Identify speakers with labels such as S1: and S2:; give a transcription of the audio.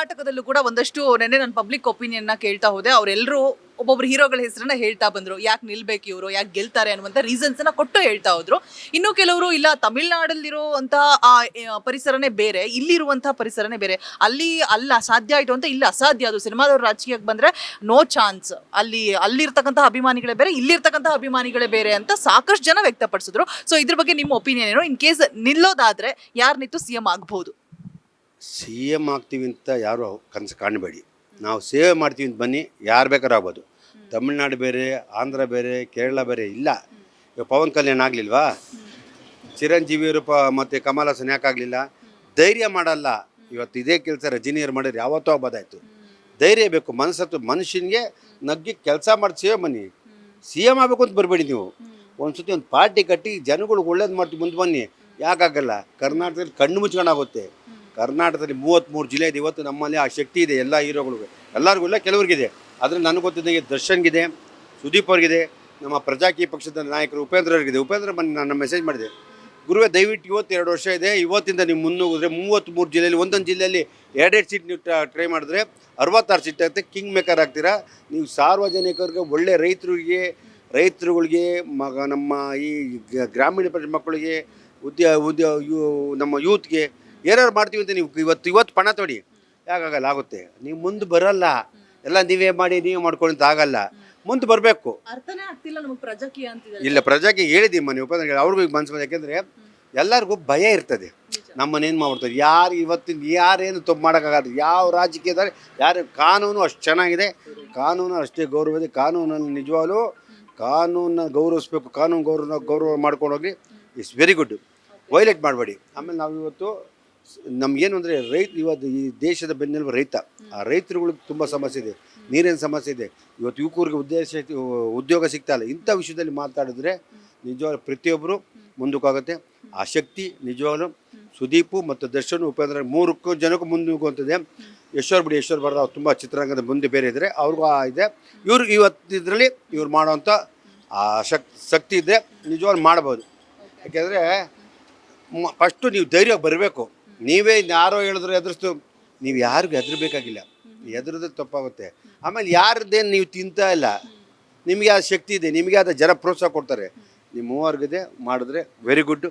S1: ಕರ್ನಾಟಕದಲ್ಲೂ ಕೂಡ ಒಂದಷ್ಟು ನೆನ್ನೆ ನಾನು ಪಬ್ಲಿಕ್ ಒಪಿನಿಯನ್ನ ಕೇಳ್ತಾ ಹೋದೆ. ಅವರೆಲ್ಲರೂ ಒಬ್ಬೊಬ್ರು ಹೀರೋಗಳ ಹೆಸರನ್ನ ಹೇಳ್ತಾ ಬಂದ್ರು. ಯಾಕೆ ನಿಲ್ಬೇಕು ಇವರು, ಯಾಕೆ ಗೆಲ್ತಾರೆ ಅನ್ನುವಂಥ ರೀಸನ್ಸ್ ಅನ್ನ ಕೊಟ್ಟು ಹೇಳ್ತಾ ಹೋದ್ರು. ಇನ್ನು ಕೆಲವರು ಇಲ್ಲ, ತಮಿಳ್ನಾಡಲ್ಲಿರುವಂತಹ ಪರಿಸರನೇ ಬೇರೆ, ಇಲ್ಲಿರುವಂತಹ ಪರಿಸರನೇ ಬೇರೆ, ಅಲ್ಲಿ ಸಾಧ್ಯ ಆಯಿತು ಅಂತ ಇಲ್ಲಿ ಅಸಾಧ್ಯ, ಅದು ಸಿನಿಮಾದವ್ರು ರಾಜಕೀಯಕ್ಕೆ ಬಂದ್ರೆ ನೋ ಚಾನ್ಸ್, ಅಲ್ಲಿರ್ತಕ್ಕಂತಹ ಅಭಿಮಾನಿಗಳೇ ಬೇರೆ, ಇಲ್ಲಿರ್ತಕ್ಕಂತಹ ಅಭಿಮಾನಿಗಳೇ ಬೇರೆ ಅಂತ ಸಾಕಷ್ಟು ಜನ ವ್ಯಕ್ತಪಡಿಸಿದ್ರು. ಸೊ ಇದ್ರ ಬಗ್ಗೆ ನಿಮ್ಮ ಒಪಿನಿಯನ್ ಏನು? ಇನ್ ಕೇಸ್ ನಿಲ್ಲೋದಾದ್ರೆ ಯಾರು ನಿಂತು CM ಆಗ್ಬಹುದು?
S2: CM ಆಗ್ತೀವಿ ಅಂತ ಯಾರು ಕನಸು ಕಾಣಬೇಡಿ. ನಾವು ಸೇವೆ ಮಾಡ್ತೀವಿ ಅಂತ ಬನ್ನಿ, ಯಾರು ಬೇಕಾದ್ರೂ ಆಗ್ಬೋದು. ತಮಿಳ್ನಾಡು ಬೇರೆ, ಆಂಧ್ರ ಬೇರೆ, ಕೇರಳ ಬೇರೆ ಇಲ್ಲ. ಇವಾಗ ಪವನ್ ಕಲ್ಯಾಣ್ ಆಗಲಿಲ್ವಾ, ಚಿರಂಜೀವಿಯವರು ಮತ್ತು ಕಮಲ್ ಹಾಸನ್ ಯಾಕಾಗಲಿಲ್ಲ? ಧೈರ್ಯ ಮಾಡಲ್ಲ. ಇವತ್ತು ಇದೇ ಕೆಲಸ ರಜನಿಯರು ಮಾಡಿದ್ರೆ ಯಾವತ್ತೂ ಆಗ್ಬೋದಾಯ್ತು. ಧೈರ್ಯ ಬೇಕು, ಮನಸ್ಸತ್ತು ಮನುಷ್ಯನಿಗೆ ನಗ್ಗಿ ಕೆಲಸ ಮಾಡಿ ಸೇವೆ ಬನ್ನಿ. CM ಆಗಬೇಕು ಅಂತ ಬರಬೇಡಿ ನೀವು. ಒಂದು ಸತಿ ಒಂದು ಪಾರ್ಟಿ ಕಟ್ಟಿ ಜನಗಳಿಗೆ ಒಳ್ಳೇದು ಮಾಡ್ತೀವಿ ಮುಂದೆ ಬನ್ನಿ. ಯಾಕಾಗಲ್ಲ? ಕರ್ನಾಟಕದಲ್ಲಿ ಕಣ್ಣು ಮುಚ್ಕೊಂಡಾಗುತ್ತೆ. ಕರ್ನಾಟಕದಲ್ಲಿ 33 ಜಿಲ್ಲೆ ಇದೆ. ಇವತ್ತು ನಮ್ಮಲ್ಲಿ ಆ ಶಕ್ತಿ ಇದೆ. ಎಲ್ಲ ಹೀರೋಗಳಿಗೂ ಎಲ್ಲರಿಗೂ ಇಲ್ಲ, ಕೆಲವ್ರಿಗಿದೆ. ಆದರೆ ನನಗೆ ಗೊತ್ತಿದ್ದಂಗೆ ದರ್ಶನ್ಗಿದೆ, ಸುದೀಪ್ ಅವ್ರಿಗಿದೆ, ನಮ್ಮ ಪ್ರಜಾಕೀಯ ಪಕ್ಷದ ನಾಯಕರು ಉಪೇಂದ್ರ ಅವ್ರಿಗಿದೆ. ಉಪೇಂದ್ರ ಬಂದು ನಾನು ಮೆಸೇಜ್ ಮಾಡಿದೆ, ಗುರುವೇ ದಯವಿಟ್ಟು 22 ವರ್ಷ ಇದೆ, ಇವತ್ತಿಂದ ನೀವು ಮುನ್ನುಗ್ಗಿದ್ರೆ 33 ಜಿಲ್ಲೆಯಲ್ಲಿ ಒಂದೊಂದು ಜಿಲ್ಲೆಯಲ್ಲಿ 2 ಸೀಟ್ ನೀವು ಟ್ರೈ ಮಾಡಿದ್ರೆ 66 ಸೀಟ್ ಆಗುತ್ತೆ, ಕಿಂಗ್ ಮೇಕರ್ ಆಗ್ತೀರಾ. ನೀವು ಸಾರ್ವಜನಿಕರಿಗೆ, ಒಳ್ಳೆ ರೈತರುಗಳಿಗೆ ನಮ್ಮ ಈ ಗ್ರಾಮೀಣ ಮಕ್ಕಳಿಗೆ, ನಮ್ಮ ಯೂತ್ಗೆ ಏನಾರು ಮಾಡ್ತೀವಿ ಅಂತ ನೀವು ಇವತ್ತು ಪಣ ತೊಡಿ. ಯಾಕಾಗಲ್ಲ? ಆಗುತ್ತೆ. ನೀವು ಮುಂದೆ ಬರಲ್ಲ, ಎಲ್ಲ ನೀವೇ ಮಾಡ್ಕೊಳ್ಳಿ ಅಂತ ಆಗಲ್ಲ. ಮುಂದೆ ಬರಬೇಕು.
S1: ಅರ್ಥನೇ ಆಗ್ತಿಲ್ಲ ನಮಗೆ ಪ್ರಜಾಕೀಯ ಅಂತಿದೆ.
S2: ಇಲ್ಲ, ಪ್ರಜಾಕೀಯ ಹೇಳಿದ್ದೀವಿ ಮನೆ ಉಪೇಂದ್ರ ಅವ್ರಿಗೂ ಮನಸ್ಸು. ಯಾಕೆಂದರೆ ಎಲ್ಲರಿಗೂ ಭಯ ಇರ್ತದೆ, ನಮ್ಮನ್ನೇನು ಮಾಡ್ಬಿಡ್ತಾರೆ, ಯಾರೇನು ತಪ್ಪು ಮಾಡೋಕ್ಕಾಗಲ್ಲ. ಯಾವ ರಾಜಕೀಯದಲ್ಲಿ ಕಾನೂನು ಅಷ್ಟು ಚೆನ್ನಾಗಿದೆ, ಕಾನೂನು ಅಷ್ಟೇ ಗೌರವ ಇದೆ. ಕಾನೂನನ್ನು ನಿಜವಾಗ್ಲೂ ಗೌರವಿಸ್ಬೇಕು. ಗೌರವ ಮಾಡ್ಕೊಂಡು ಹೋಗಿ ಇಟ್ಸ್ ವೆರಿ ಗುಡ್. ವೈಲೇಟ್ ಮಾಡಬೇಡಿ. ಆಮೇಲೆ ನಾವು ಇವತ್ತು ನಮಗೇನು ಅಂದರೆ ಇವತ್ತು ಈ ದೇಶದ ಬೆನ್ನೆಲುಬು ರೈತ. ಆ ರೈತರುಗಳಿಗೆ ತುಂಬ ಸಮಸ್ಯೆ ಇದೆ, ನೀರಿನ ಸಮಸ್ಯೆ ಇದೆ. ಇವತ್ತು ಯುವಕರಿಗೆ ಉದ್ಯೋಗ ಸಿಗ್ತಾ ಇಲ್ಲ. ಇಂಥ ವಿಷಯದಲ್ಲಿ ಮಾತಾಡಿದ್ರೆ ನಿಜವಾಗ್ಲೂ ಪ್ರತಿಯೊಬ್ಬರು ಮುಂದಕ್ಕಾಗುತ್ತೆ. ಆ ಶಕ್ತಿ ನಿಜವಾಗ್ಲೂ ಸುದೀಪು ಮತ್ತು ದರ್ಶನ್, ಉಪೇಂದ್ರ 3 ಜನಕ್ಕೂ ಮುಂದಕ್ಕಂತದೆ. ಯಶ್ವರ್ ಬರದ ಅವ್ರು ತುಂಬ ಚಿತ್ರರಂಗದ ಮುಂದೆ ಬೇರೆ ಇದ್ದರೆ ಅವ್ರಿಗೂ ಇದೆ. ಇವರು ಇವತ್ತಿದ್ರಲ್ಲಿ ಇವ್ರು ಮಾಡೋವಂಥ ಆ ಶಕ್ತಿ ಇದ್ದರೆ ನಿಜವಾಗ್ಲೂ ಮಾಡ್ಬೋದು. ಯಾಕೆಂದರೆ ಫಸ್ಟು ನೀವು ಧೈರ್ಯ ಬರಬೇಕು. ನೀವೇ ಯಾರೋ ಹೇಳಿದ್ರು ಎದುರಿಸ್ತು, ನೀವು ಯಾರಿಗೂ ಹೆದರಬೇಕಾಗಿಲ್ಲ. ಹೆದರಿದ್ರೆ ತಪ್ಪಾಗುತ್ತೆ. ಆಮೇಲೆ ಯಾರದ್ದೇನು ನೀವು ತಿಂತಾ ಇಲ್ಲ, ನಿಮಗೆ ಆ ಶಕ್ತಿ ಇದೆ, ನಿಮಗೆ ಆದ ಜನ ಪ್ರೋತ್ಸಾಹ ಕೊಡ್ತಾರೆ. ನಿಮ್ಮ ಮೂವರ್ಗಿದೆ ಮಾಡಿದ್ರೆ ವೆರಿ ಗುಡ್.